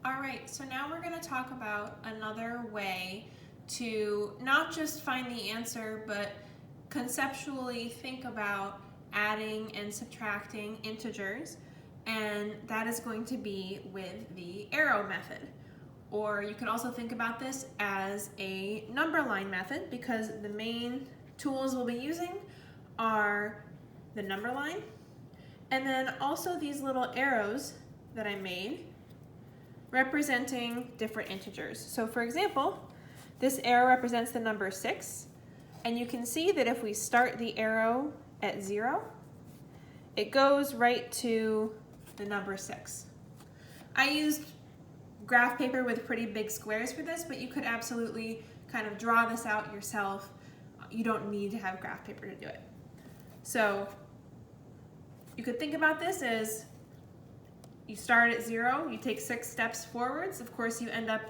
All right, so now we're going to talk about another way to not just find the answer, but conceptually think about adding and subtracting integers, and that is going to be with the arrow method. Or you can also think about this as a number line method, because the main tools we'll be using are the number line, and then also these little arrows that I made representing different integers. So for example, this arrow represents the number 6, and you can see that if we start the arrow at 0, it goes right to the number 6. I used graph paper with pretty big squares for this, but you could absolutely kind of draw this out yourself. You don't need to have graph paper to do it. So you could think about this as you start at 0, you take 6 steps forwards. Of course, you end up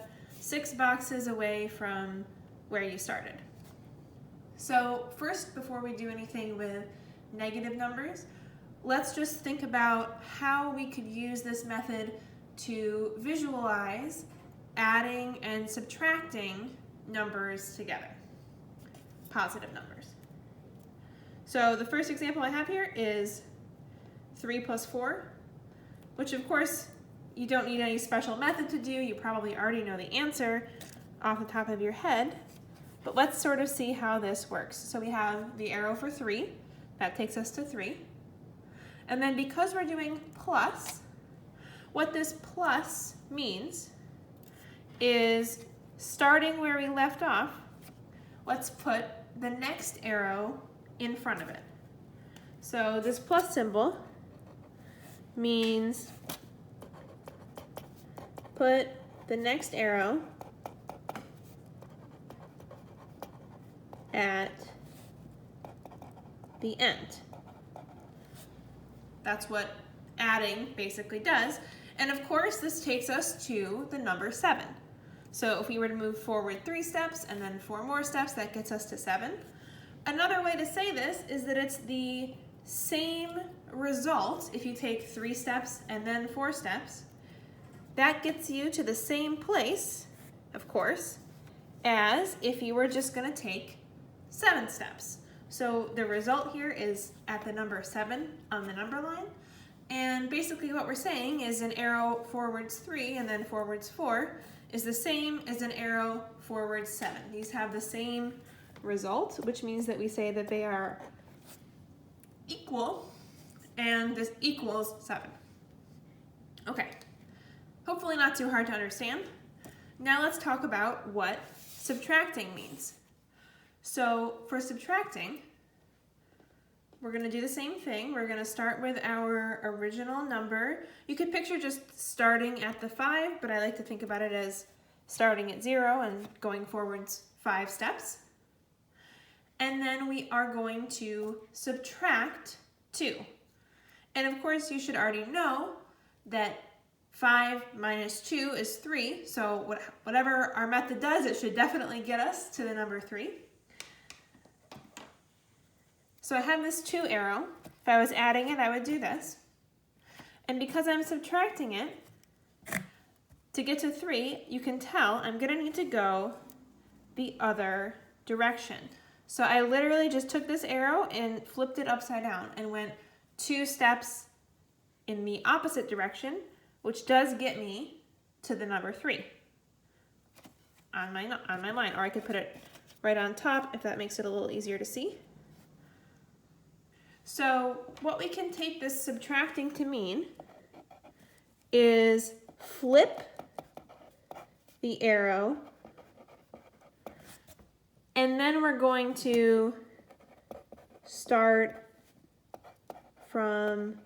6 boxes away from where you started. So first, before we do anything with negative numbers, let's just think about how we could use this method to visualize adding and subtracting numbers together, positive numbers. So the first example I have here is 3 plus 4, which of course you don't need any special method to do. You probably already know the answer off the top of your head, but let's sort of see how this works. So we have the arrow for 3, that takes us to 3. And then because we're doing plus, what this plus means is starting where we left off, let's put the next arrow in front of it. So this plus symbol means put the next arrow at the end. That's what adding basically does. And of course, this takes us to the number 7. So if we were to move forward 3 steps and then 4 more steps, that gets us to 7. Another way to say this is that it's the same result if you take 3 steps and then 4 steps. That gets you to the same place, of course, as if you were just going to take 7 steps. So the result here is at the number 7 on the number line. And basically what we're saying is an arrow forwards 3 and then forwards 4 is the same as an arrow forwards 7. These have the same result, which means that we say that they are equal, and this equals 7. Okay, hopefully not too hard to understand. Now let's talk about what subtracting means. So for subtracting, we're going to do the same thing. We're going to start with our original number. You could picture just starting at the 5, but I like to think about it as starting at 0 and going forwards 5 steps. And then we are going to subtract 2. And of course, you should already know that 5 minus 2 is 3. So whatever our method does, it should definitely get us to the number 3. So I have this 2 arrow. If I was adding it, I would do this. And because I'm subtracting it, to get to 3, you can tell I'm going to need to go the other direction. So I literally just took this arrow and flipped it upside down and went 2 steps in the opposite direction, which does get me to the number 3 on my line. Or I could put it right on top if that makes it a little easier to see. So what we can take this subtracting to mean is flip the arrow, and then we're going to start from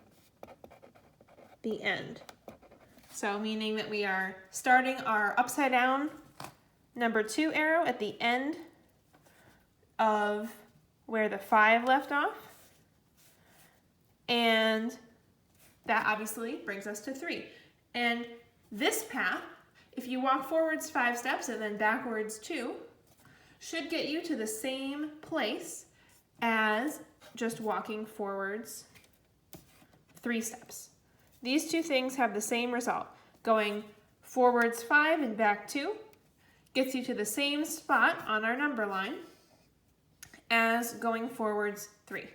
the end. So meaning that we are starting our upside down number 2 arrow at the end of where the 5 left off. And that obviously brings us to 3. And this path, if you walk forwards 5 steps and then backwards 2, should get you to the same place as just walking forwards 3 steps. These two things have the same result, going forwards 5 and back 2 gets you to the same spot on our number line as going forwards 3.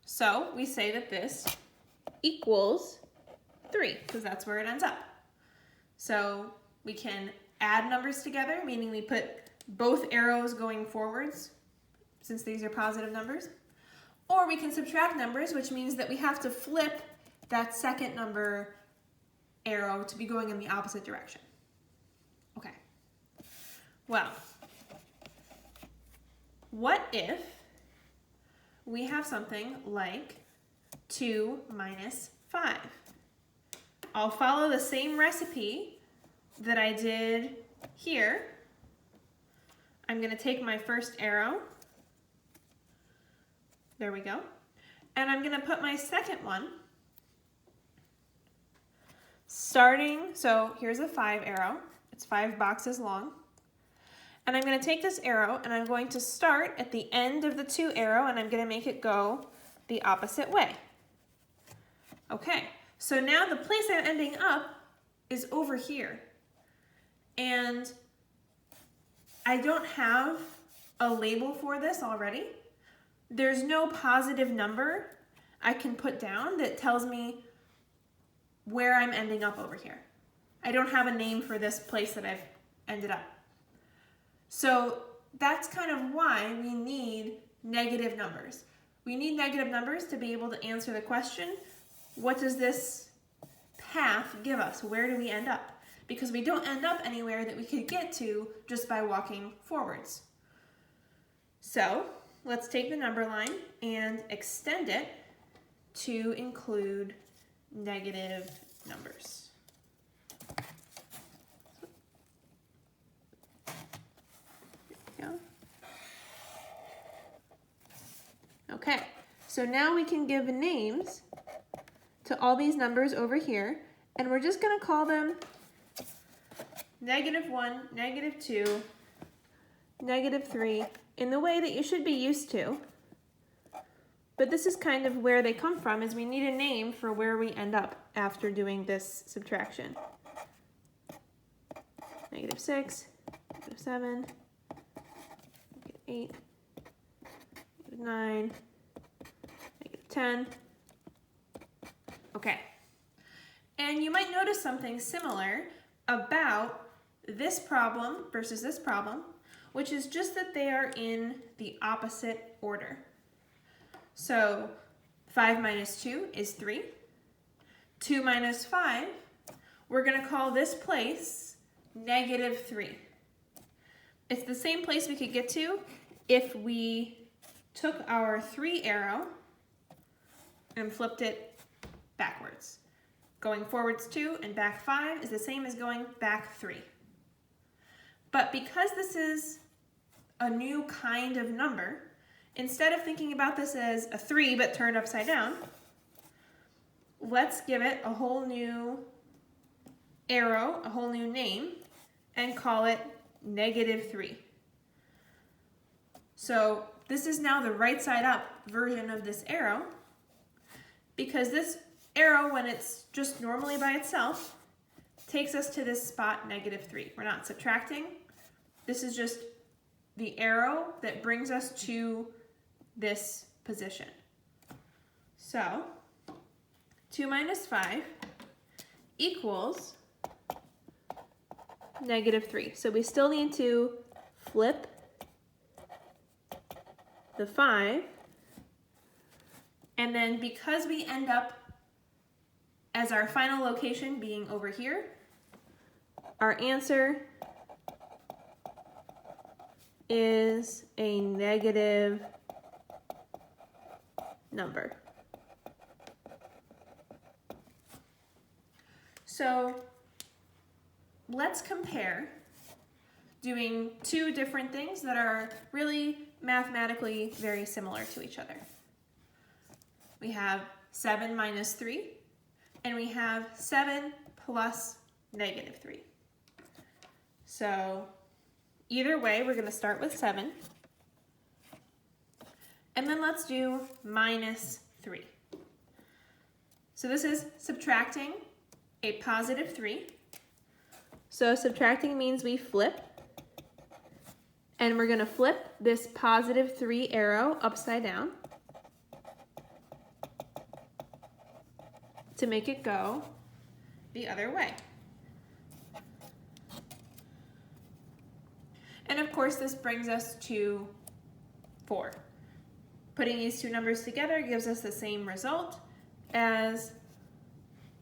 So we say that this equals 3 because that's where it ends up. So we can add numbers together, meaning we put both arrows going forwards since these are positive numbers. Or we can subtract numbers, which means that we have to flip that second number arrow to be going in the opposite direction. Okay. Well, what if we have something like 2 minus 5? I'll follow the same recipe that I did here. I'm going to take my first arrow. There we go. And I'm going to put my second one starting, so here's a 5 arrow. It's 5 boxes long. And I'm going to take this arrow and I'm going to start at the end of the 2 arrow and I'm going to make it go the opposite way. Okay, so now the place I'm ending up is over here. And I don't have a label for this already. There's no positive number I can put down that tells me where I'm ending up over here. I don't have a name for this place that I've ended up. So that's kind of why we need negative numbers. We need negative numbers to be able to answer the question, what does this path give us? Where do we end up? Because we don't end up anywhere that we could get to just by walking forwards. So let's take the number line and extend it to include negative numbers. There we go. Okay, so now we can give names to all these numbers over here, and we're just going to call them -1, -2, -3, in the way that you should be used to. But this is kind of where they come from, is we need a name for where we end up after doing this subtraction. -6, -7, -8, -9, -10. Okay. And you might notice something similar about this problem versus this problem, which is just that they are in the opposite order. So 5 minus 2 is 3. 2 minus 5, we're going to call this place -3. It's the same place we could get to if we took our 3 arrow and flipped it backwards. Going forwards 2 and back 5 is the same as going back 3. But because this is a new kind of number, instead of thinking about this as a 3 but turned upside down, let's give it a whole new arrow, a whole new name, and call it -3. So this is now the right side up version of this arrow, because this arrow, when it's just normally by itself, takes us to this spot -3. We're not subtracting. This is just the arrow that brings us to this position. So 2 minus 5 equals -3. So we still need to flip the 5, and then because we end up as our final location being over here, our answer is a negative number. So let's compare doing two different things that are really mathematically very similar to each other. We have 7 minus 3, and we have 7 plus -3. So either way, we're going to start with 7. And then let's do -3. So this is subtracting a +3 So subtracting means we flip. And we're going to flip this positive 3 arrow upside down to make it go the other way. And of course, this brings us to 4. Putting these two numbers together gives us the same result as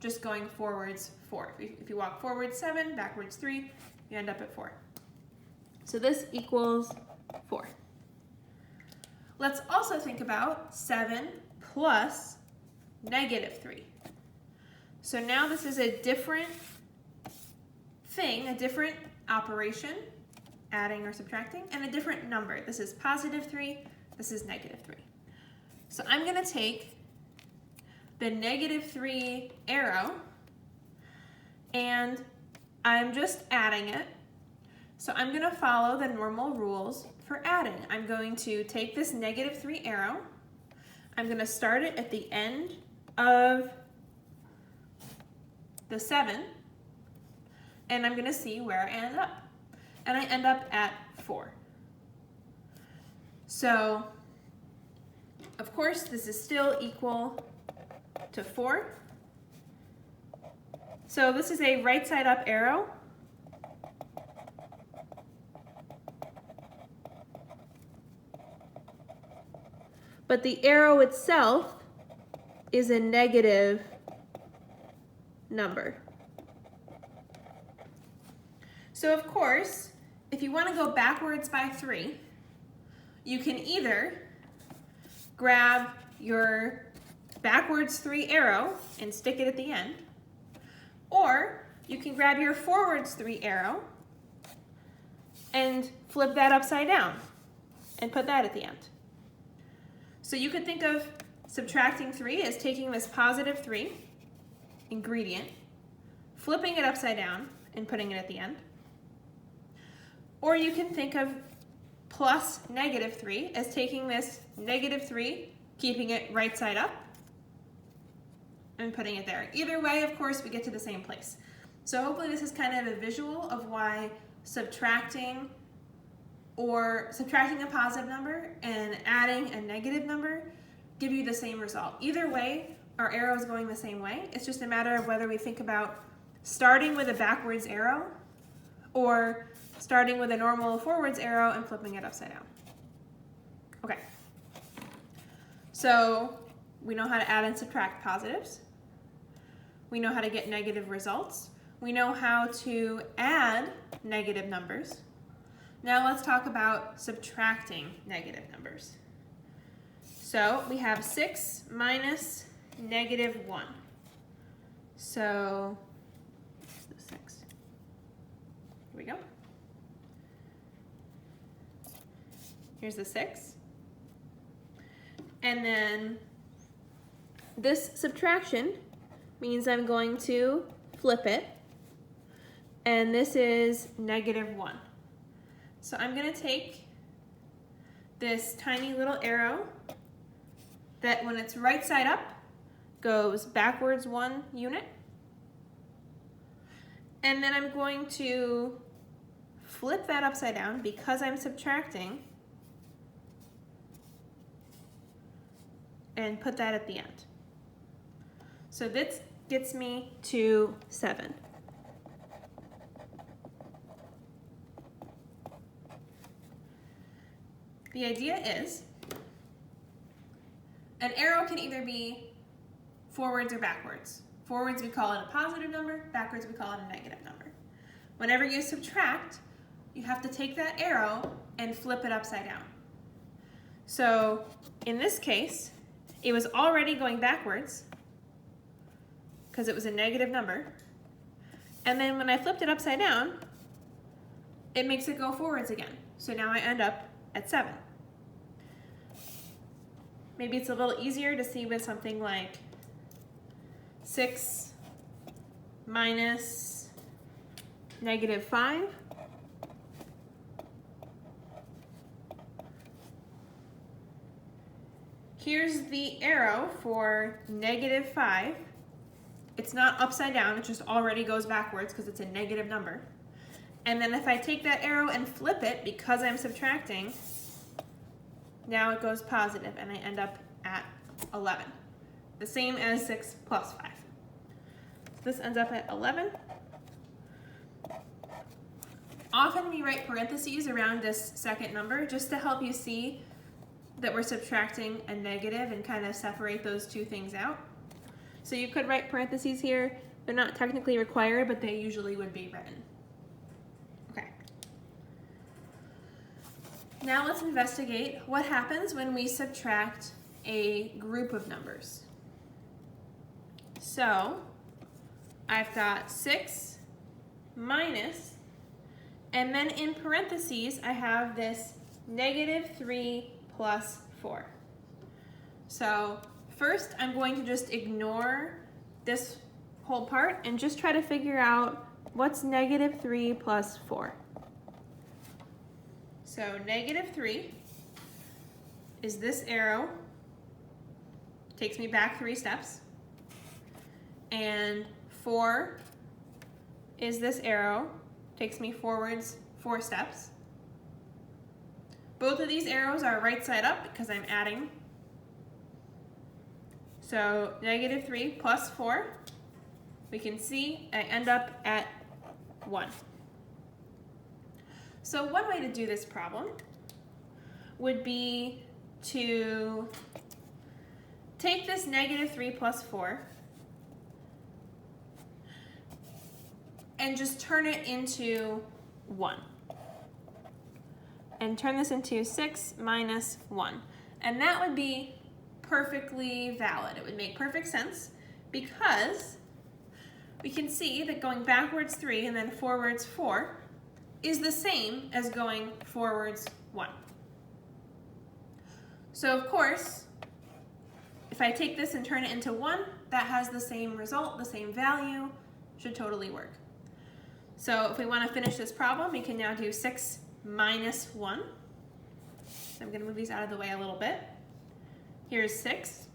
just going forwards 4. If you walk forward 7, backwards 3, you end up at 4. So this equals 4. Let's also think about 7 plus negative 3. So now this is a different thing, a different operation, adding or subtracting, and a different number. This is positive 3, this is negative 3. So I'm going to take the negative 3 arrow and I'm just adding it. So I'm going to follow the normal rules for adding. I'm going to take this negative 3 arrow, I'm going to start it at the end of the 7, and I'm going to see where I end up. And I end up at 4. So, of course, this is still equal to 4. So this is a right side up arrow. But the arrow itself is a negative number. So of course, if you want to go backwards by 3, you can either grab your backwards 3 arrow and stick it at the end, or you can grab your forwards 3 arrow and flip that upside down and put that at the end. So you could think of subtracting 3 as taking this positive 3 ingredient, flipping it upside down and putting it at the end. Or you can think of plus negative 3 as taking this negative 3, keeping it right side up, and putting it there. Either way, of course, we get to the same place. So hopefully this is kind of a visual of why subtracting a positive number and adding a negative number give you the same result. Either way, our arrow is going the same way. It's just a matter of whether we think about starting with a backwards arrow or starting with a normal forwards arrow and flipping it upside down. Okay, so we know how to add and subtract positives. We know how to get negative results. We know how to add negative numbers. Now let's talk about subtracting negative numbers. So we have 6 minus negative 1. So, what's the 6? Here we go. Here's the 6. And then this subtraction means I'm going to flip it. And this is negative 1. So I'm going to take this tiny little arrow that when it's right side up goes backwards 1 unit. And then I'm going to flip that upside down because I'm subtracting and put that at the end. So this gets me to 7. The idea is an arrow can either be forwards or backwards. Forwards we call it a positive number, backwards we call it a negative number. Whenever you subtract, you have to take that arrow and flip it upside down. So in this case, it was already going backwards because it was a negative number. And then when I flipped it upside down, it makes it go forwards again. So now I end up at 7. Maybe it's a little easier to see with something like 6 minus negative 5. Here's the arrow for negative 5. It's not upside down, it just already goes backwards because it's a negative number. And then if I take that arrow and flip it, because I'm subtracting, now it goes positive and I end up at 11. The same as 6 plus 5. So this ends up at 11. Often we write parentheses around this second number just to help you see that we're subtracting a negative and kind of separate those two things out. So you could write parentheses here. They're not technically required, but they usually would be written. Okay. Now let's investigate what happens when we subtract a group of numbers. So I've got 6 minus, and then in parentheses I have this negative 3 plus 4. So first I'm going to just ignore this whole part and just try to figure out what's negative 3 plus 4. So negative 3 is this arrow, takes me back 3 steps, and 4 is this arrow, takes me forwards 4 steps. Both of these arrows are right side up because I'm adding. So negative 3 plus 4, we can see I end up at 1. So one way to do this problem would be to take this negative 3 plus 4 and just turn it into 1. And turn this into 6 minus 1. And that would be perfectly valid. It would make perfect sense because we can see that going backwards 3 and then forwards 4 is the same as going forwards 1. So of course, if I take this and turn it into 1, that has the same result, the same value, should totally work. So if we want to finish this problem, we can now do 6 minus 1. So I'm going to move these out of the way a little bit. Here's 6.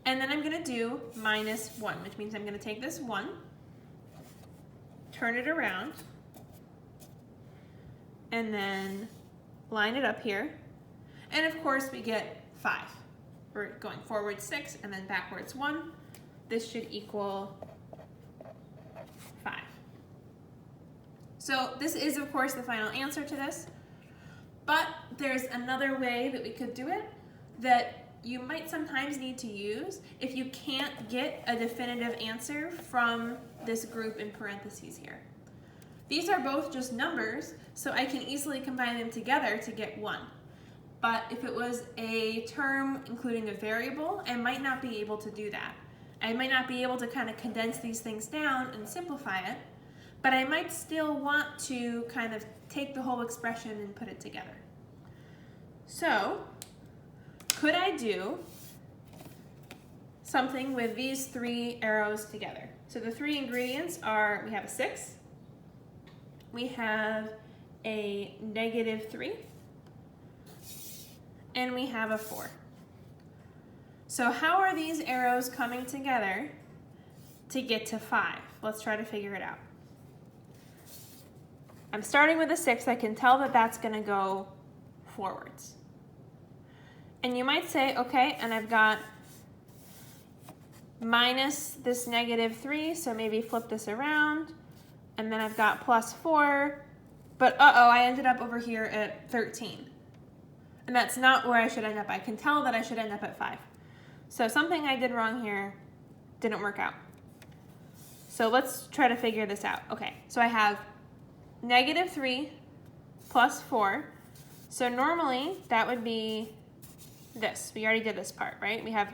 And then I'm going to do minus 1, which means I'm going to take this 1, turn it around, and then line it up here. And of course we get 5. We're going forward 6 and then backwards 1. This should equal 5. So this is of course the final answer to this, but there's another way that we could do it that you might sometimes need to use if you can't get a definitive answer from this group in parentheses here. These are both just numbers, so I can easily combine them together to get 1. But if it was a term including a variable, I might not be able to do that. I might not be able to kind of condense these things down and simplify it, but I might still want to kind of take the whole expression and put it together. So, could I do something with these 3 arrows together? So the 3 ingredients are, we have a 6, we have a negative 3, and we have a 4. So how are these arrows coming together to get to 5? Let's try to figure it out. I'm starting with a 6. I can tell that that's going to go forwards. And you might say, okay, and I've got minus this negative 3, so maybe flip this around. And then I've got plus 4, but I ended up over here at 13. And that's not where I should end up. I can tell that I should end up at 5. So something I did wrong here didn't work out. So let's try to figure this out. Okay, so I have negative 3 plus 4. So normally that would be this. We already did this part, right? We have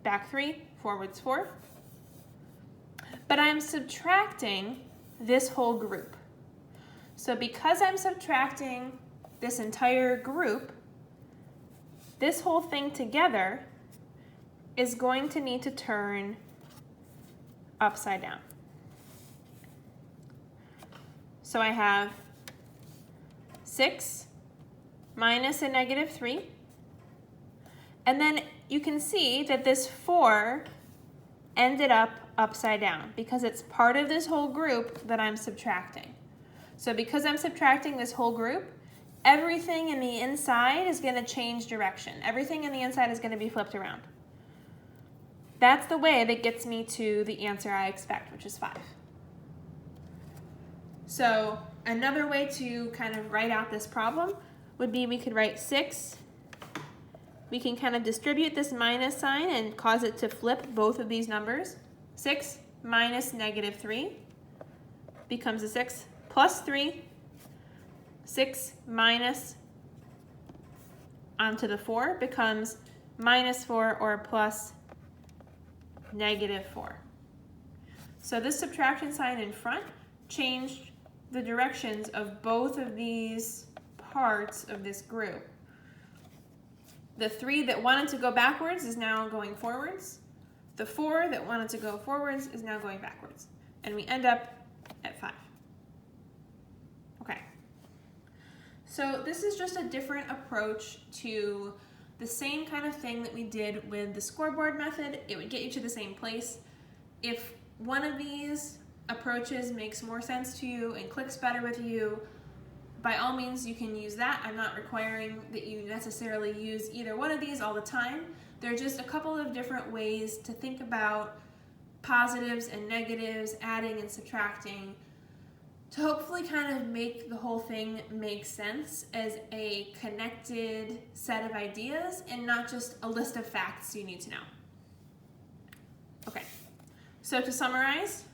back 3, forwards 4. But I'm subtracting this whole group. So because I'm subtracting this entire group, this whole thing together is going to need to turn upside down. So I have 6 minus a negative 3. And then you can see that this 4 ended up upside down because it's part of this whole group that I'm subtracting. So because I'm subtracting this whole group, everything in the inside is going to change direction. Everything in the inside is going to be flipped around. That's the way that gets me to the answer I expect, which is 5. So another way to kind of write out this problem would be we could write 6. We can kind of distribute this minus sign and cause it to flip both of these numbers. 6 minus negative 3 becomes a 6 plus 3. 6 minus onto the 4 becomes minus 4 or plus negative 4. So this subtraction sign in front changed the directions of both of these parts of this group. The 3 that wanted to go backwards is now going forwards. The 4 that wanted to go forwards is now going backwards. And we end up at 5. Okay. So this is just a different approach to the same kind of thing that we did with the scoreboard method. It would get you to the same place. If one of these approaches makes more sense to you and clicks better with you, by all means you can use that. I'm not requiring that you necessarily use either one of these all the time. There are just a couple of different ways to think about positives and negatives, adding and subtracting, to hopefully kind of make the whole thing make sense as a connected set of ideas and not just a list of facts you need to know. Okay, so to summarize,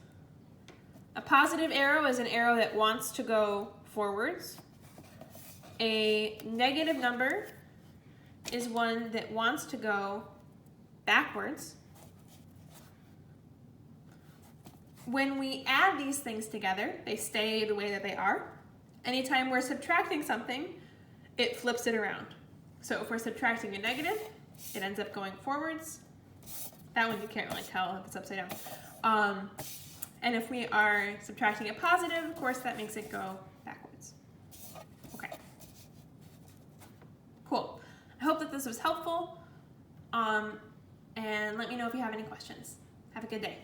a positive arrow is an arrow that wants to go forwards. A negative number is one that wants to go backwards. When we add these things together, they stay the way that they are. Anytime we're subtracting something, it flips it around. So if we're subtracting a negative, it ends up going forwards. That one you can't really tell if it's upside down. And if we are subtracting a positive, of course, that makes it go backwards. Okay. Cool. I hope that this was helpful. And let me know if you have any questions. Have a good day.